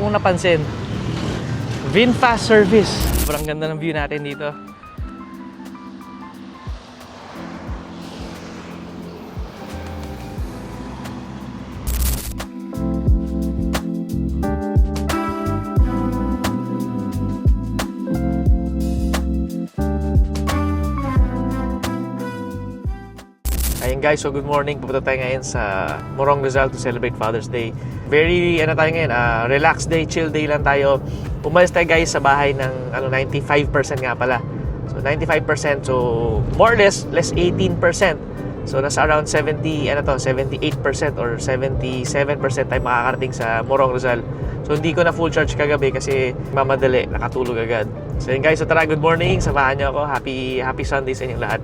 kong napansin. VinFast service. Sobrang ganda ng view natin dito. Ayun guys, so good morning. Pupunta tayo ngayon sa Morong Rizal to celebrate Father's Day. Very, tayo ngayon, relaxed day, chill day lang tayo. Umalis tayo guys sa bahay ng 95% nga pala. So 95%, so more or less 18%. So nasa around 78% or 77% tayo makakarating sa Morong Rizal. So hindi ko na full charge kagabi kasi mamadali, nakatulog agad. So yun guys, so tara, good morning. Samahan niyo ako. Happy Sunday sa inyong lahat.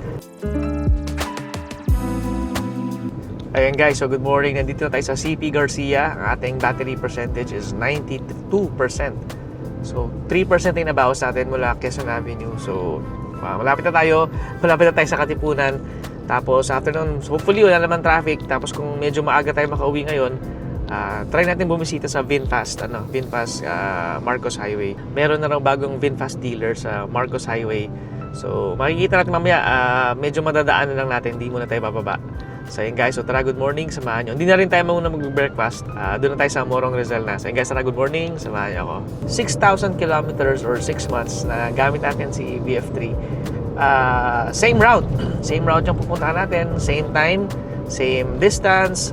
Ayan guys, so good morning. Nandito na tayo sa CP Garcia. Ang ating battery percentage is 92%. So 3% yung nabawas natin mula Quezon Avenue. So malapit na tayo sa Katipunan. Tapos after nun, hopefully wala naman traffic. Tapos kung medyo maaga tayo makauwi ngayon, try natin bumisita sa VinFast, Marcos Highway. Meron na raw bagong VinFast dealer sa Marcos Highway. So makikita natin mamaya, medyo madadaanan lang natin, hindi muna tayo bababa. So yun guys, so tara, good morning, samahan nyo. Hindi na rin tayo muna mag-breakfast, doon na tayo sa Morong Rizal na. So yun guys, tara, good morning, samahan nyo ako. 6,000 kilometers or 6 months na gamit natin si VF3. Same route yung pupuntahan natin, same time, same distance.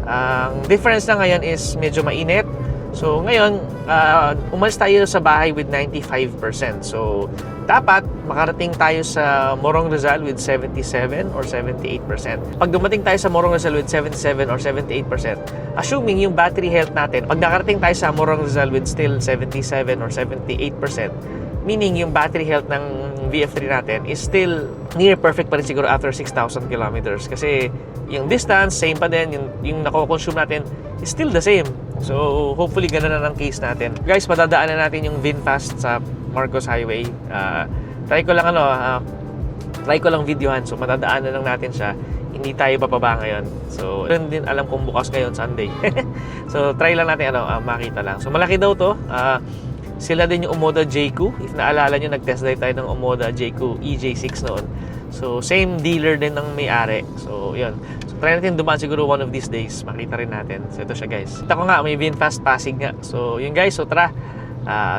Ang difference na ngayon is medyo mainit. So ngayon, umalis tayo sa bahay with 95%. So dapat makarating tayo sa Morong Rizal with 77 or 78%. Pag dumating tayo sa Morong Rizal with 77 or 78%, assuming yung battery health natin, pag nakarating tayo sa Morong Rizal with still 77 or 78%, meaning yung battery health ng VF3 natin is still near perfect pa rin siguro after 6,000 kilometers. Kasi yung distance, same pa din. Yung nako-consume natin is still the same. So, hopefully, ganun na ang case natin. Guys, madadaanan natin yung VinFast sa Marcos Highway. Try ko lang videohan. So, madadaanan lang natin siya. Hindi tayo bababa ngayon. So, rin din alam kung bukas ngayon, Sunday. So, try lang natin makita lang. So, malaki daw to. Sila din yung Omoda JQ. If naalala nyo, nag-test drive tayo ng Omoda JQ EJ6 noon. So, same dealer din ng may-ari. So, yun. So, try natin dumaan siguro one of these days. Makita rin natin. So, ito siya guys. Kita ko nga, may VinFast Pasig nga. So, yun guys. So, tara.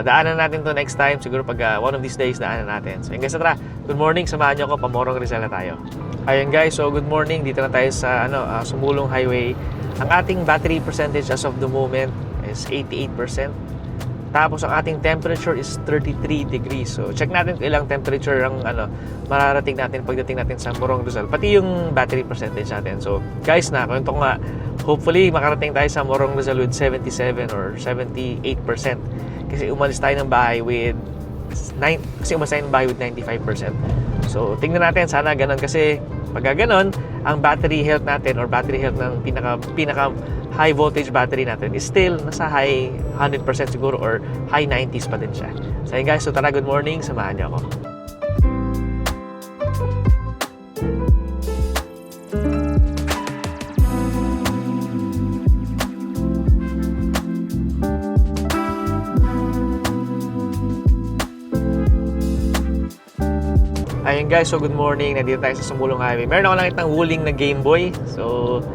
Daanan natin to next time. Siguro pag one of these days, daanan natin. So, yun guys. Tara. Good morning. Samahan nyo ako. Pamorong Rizal na tayo. Ayun guys. So, good morning. Dito na tayo sa Sumulong Highway. Ang ating battery percentage as of the moment is 88%. Tapos ang ating temperature is 33 degrees. So check natin kung ilang temperature ang mararating natin pagdating natin sa Morong Rizal. Pati yung battery percentage natin. So guys, kwento ko nga, hopefully makarating tayo sa Morong Rizal with 77 or 78%. Kasi umalis tayo ng bahay with 95%. So tingnan natin, sana ganun. Kasi pag ganun, ang battery health natin or battery health ng pinaka high voltage battery natin is still nasa high 100% siguro or high 90s pa din siya. So yun guys, so tara, good morning, samahan niyo ako. Ayun guys, so good morning, nandito tayo sa Sumulong Highway. Meron ako nakita ng Wuling na Game Boy. So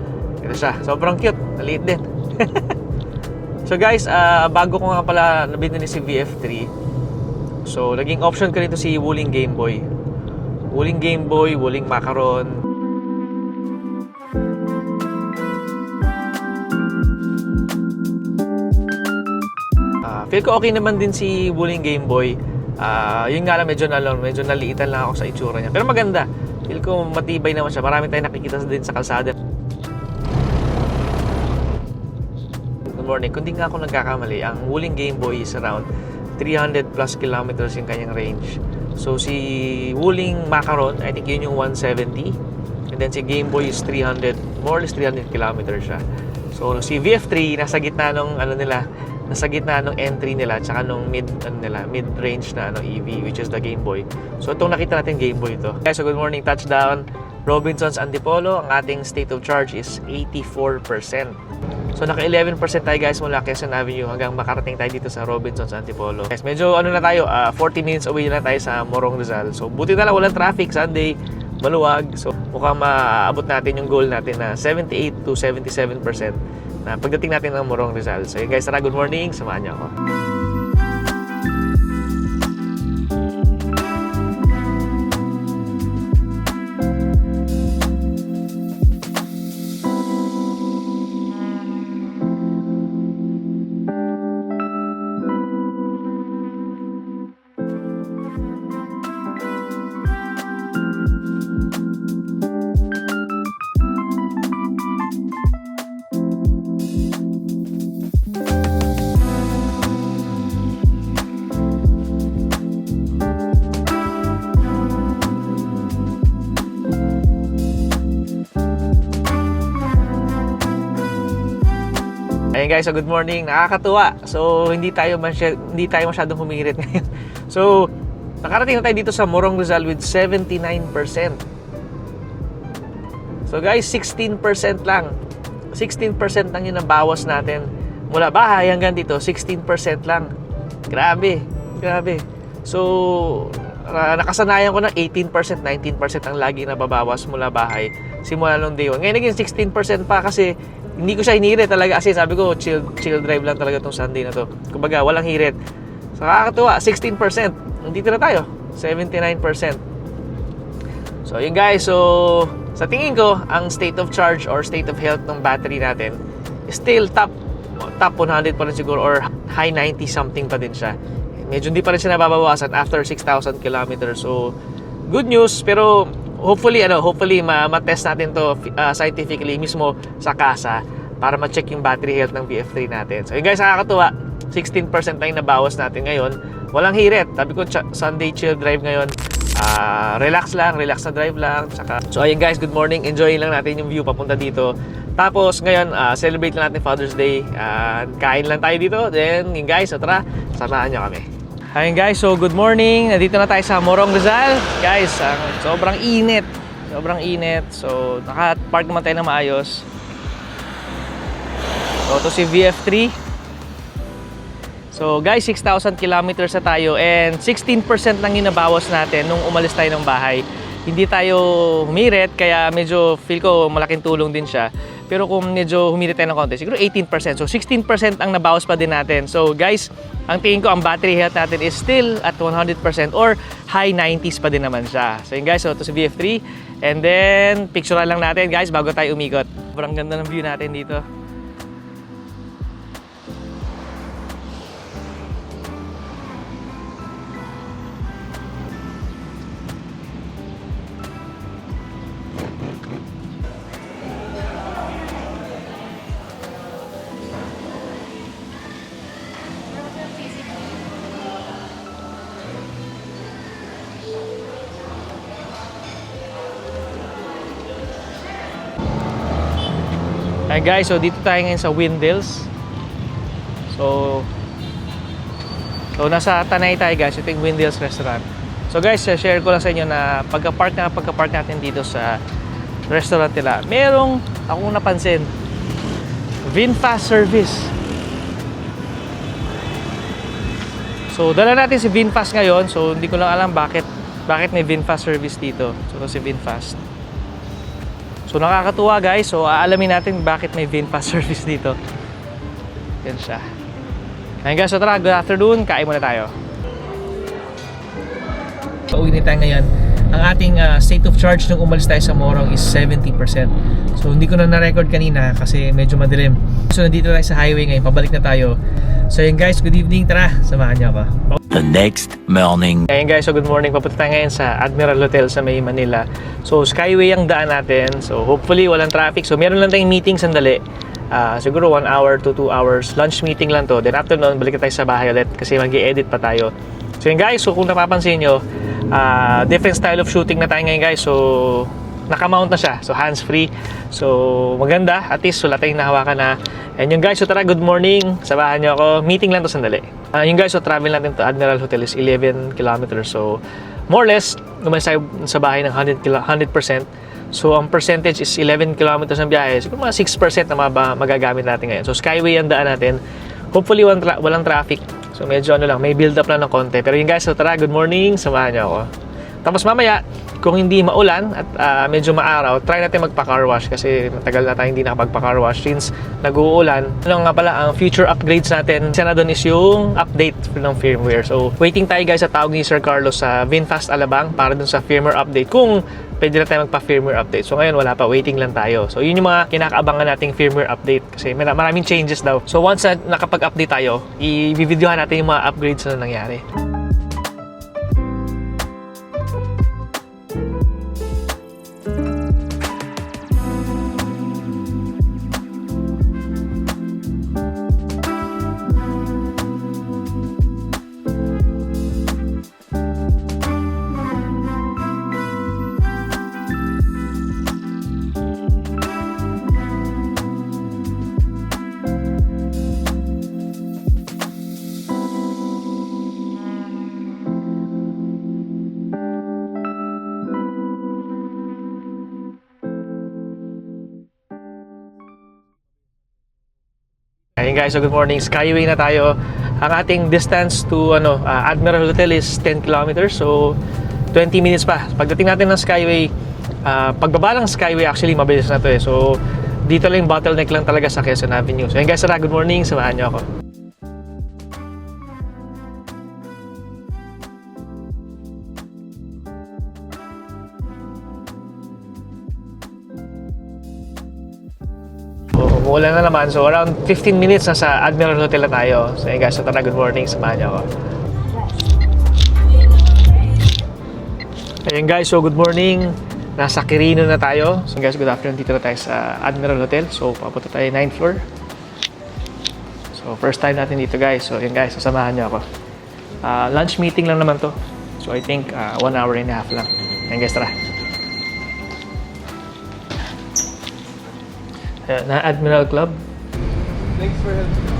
ito siya, sobrang cute, maliit din. So guys, bago ko nga pala nabili si VF3, so naging option ko rito si Wuling Game Boy. Wuling Game Boy, Wuling Macaron. Feel ko okay naman din si Wuling Game Boy. Yun nga lang, medyo naliitan lang ako sa itsura niya. Pero maganda. Feel ko matibay naman siya. Marami tayong nakikita din sa kalsada. Good morning. Kung di nga ako nagkakamali, ang Wuling Game Boy is around 300 plus kilometers yung kanyang range. So si Wuling Macaron, I think yun yung 170. And then si Game Boy is 300, more or less 300 kilometers siya. So si VF3 nasa gitna nung entry nila tsaka nung mid-range na EV, which is the Game Boy. So itong nakita natin Game Boy ito. Guys, so good morning, touchdown Robinsons Antipolo. Ang ating state of charge is 84%. So naka 11% tayo guys mula Quezon Avenue hanggang makarating tayo dito sa Robinsons Antipolo. Guys, medyo ano na tayo, 40 minutes away na tayo sa Morong Rizal. So buti na lang walang traffic Sunday, maluwag. So mukhang maabot natin yung goal natin na 78 to 77% na pagdating natin ng Morong Rizal. So yun guys, tara, good morning, samahan niyo ako. Ayan guys, so good morning. Nakakatuwa. So hindi tayo masyadong humirit ngayon. So nakarating na tayo dito sa Morong Rizal with 79%. So guys, 16% lang. 16% lang yung nabawas natin. Mula bahay hanggang dito, 16% lang. Grabe. So nakasanayan ko na 18%, 19% ang lagi nababawas mula bahay simula nung day 1. Ngayon naging 16% pa kasi hindi ko siya hinirit talaga kasi sabi ko chill drive lang talaga tong Sunday na to. Kumbaga walang hirit. So nakakatuwa, 16%. Nandito na tayo, 79%. So yun guys, so sa tingin ko ang state of charge or state of health ng battery natin is still top 100 pa rin siguro or high 90 something pa din siya. Medyo hindi pa rin siya nababawasan after 6,000 kilometers. So good news, pero hopefully ma-test natin to scientifically mismo sa casa para ma-check yung battery health ng VF3 natin. So yun guys, nakakatuwa, 16% lang yung nabawas natin ngayon. Walang hirit. Sabi ko Sunday chill drive ngayon. Relax na drive lang. So ayun guys, good morning. Enjoy lang natin yung view papunta dito. Tapos ngayon, celebrate lang natin Father's Day. Kain lang tayo dito. Then yun guys, so tara, samahan nyo kami. Ayun guys, so good morning. Nandito na tayo sa Morong Rizal. Guys, sobrang init. So naka-park naman tayo na maayos. So ito si VF3. So guys, 6,000 kilometers na tayo and 16% lang yung nabawas natin nung umalis tayo ng bahay. Hindi tayo humirit, kaya medyo feel ko malaking tulong din siya. Pero kung medyo humirit tayo ng konti, siguro 18%. So 16% ang nabawas pa din natin. So guys, ang tingin ko ang battery health natin is still at 100% or high 90s pa din naman siya. So yun guys, so ito si VF3. And then, picturean lang natin guys bago tayo umikot. Sobrang ganda ng view natin dito. Hi guys, so dito tayo ngayon sa Windels. So nasa Tanay tayo guys, ito yung Windels restaurant. So guys, share ko lang sa inyo na pagka-park natin dito sa restaurant nila, merong akong napansin, VinFast service. So dala natin si VinFast ngayon. So hindi ko lang alam bakit may VinFast service dito. So ito si VinFast. So nakakatuwa guys. So aalamin natin bakit may VinFast service dito. Yan siya. Ayun guys, so tara, good afternoon. Kain muna tayo. Pauwi na tayo ngayon. Ang ating state of charge nung umalis tayo sa Morong is 70%. So hindi ko na-record kanina kasi medyo madilim. So nandito tayo sa highway ngayon. Pabalik na tayo. So yun guys, good evening. Tara, samahan niyo ako. The next morning. Ayun guys, so good morning. Papunta tayo ngayon sa Admiral Hotel sa May Manila. So Skyway ang daan natin. So hopefully walang traffic. So meron lang tayong meeting sandali. Siguro 1 hour to 2 hours. Lunch meeting lang to. Then after nun, balik na tayo sa bahay ulit kasi mag-i-edit pa tayo. So yun guys, so kung napapansin nyo, different style of shooting na tayo ngayon guys. So naka-mount na siya. So hands-free. So maganda. At least wala tayong nahawakan na. And yung guys, so tara, good morning. Sabahan nyo ako. Meeting lang to sandali. Yung guys, so travel natin to Admiral Hotel is 11 kilometers. So more or less, umalis tayo sa bahay ng 100%. So, ang percentage is 11 kilometers ng biyahe. Siguro mga 6% na magagamit natin ngayon. So, Skyway ang daan natin. Hopefully, walang traffic. So, medyo ano lang, may build up lang ng konti. Pero yun guys, so tara, good morning. Samahan niyo ako. Tapos mamaya, kung hindi maulan at medyo maaraw, try natin magpa-car wash kasi matagal na tayo hindi nakapagpa-car wash since nag-uulan. Ano nga pala, ang future upgrades natin, isa na doon is yung update ng firmware. So, waiting tayo guys sa tawag ni Sir Carlos sa VinFast Alabang para dun sa firmware update. Kung pwede na tayo magpa-firmware update. So, ngayon wala pa, waiting lang tayo. So, yun yung mga kinakaabangan nating firmware update kasi maraming changes daw. So, once na nakapag-update tayo, i-videohan natin yung mga upgrades na nangyari. Ayun guys, so good morning. Skyway na tayo. Ang ating distance to Admiral Hotel is 10 kilometers. So 20 minutes pa. Pagdating natin ng Skyway, pagbaba ng Skyway actually mabilis na to eh. So dito lang yung bottleneck lang talaga sa Quezon Avenue. So ayun guys, tara, good morning. Samahan niyo ako. Umuulan na naman. So, around 15 minutes na sa Admiral Hotel na tayo. So, yun guys. So, tara, good morning. Samahan niyo ako. Ayun guys. So, good morning. Nasa Quirino na tayo. So, guys, good afternoon. Dito na tayo sa Admiral Hotel. So, papunta tayo 9th floor. So, first time natin dito guys. So, yun guys. Sasamahan niyo ako. Lunch meeting lang naman to. So, I think 1 hour and a half lang. Ayun guys, tara. Na Admiral Club. Thanks for helping.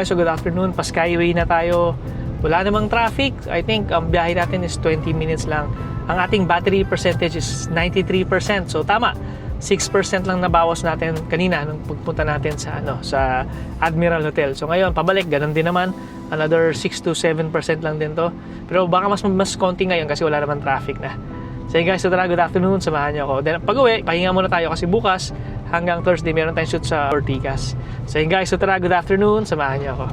So good afternoon, pa-Skyway na tayo. Wala namang traffic. I think ang biyahe natin is 20 minutes lang. Ang ating battery percentage is 93%. So tama, 6% lang nabawas natin kanina nung pagpunta natin sa Admiral Hotel. So ngayon, pabalik, ganun din naman. Another 6 to 7% lang din to. Pero baka mas konti ngayon kasi wala naman traffic na. So guys, so tara, good afternoon, samahan niyo ako. Then pag-uwi, pahinga muna tayo kasi bukas hanggang Thursday meron tayong shoot sa Ortigas. So guys, so tara, good afternoon, samahan niyo ako.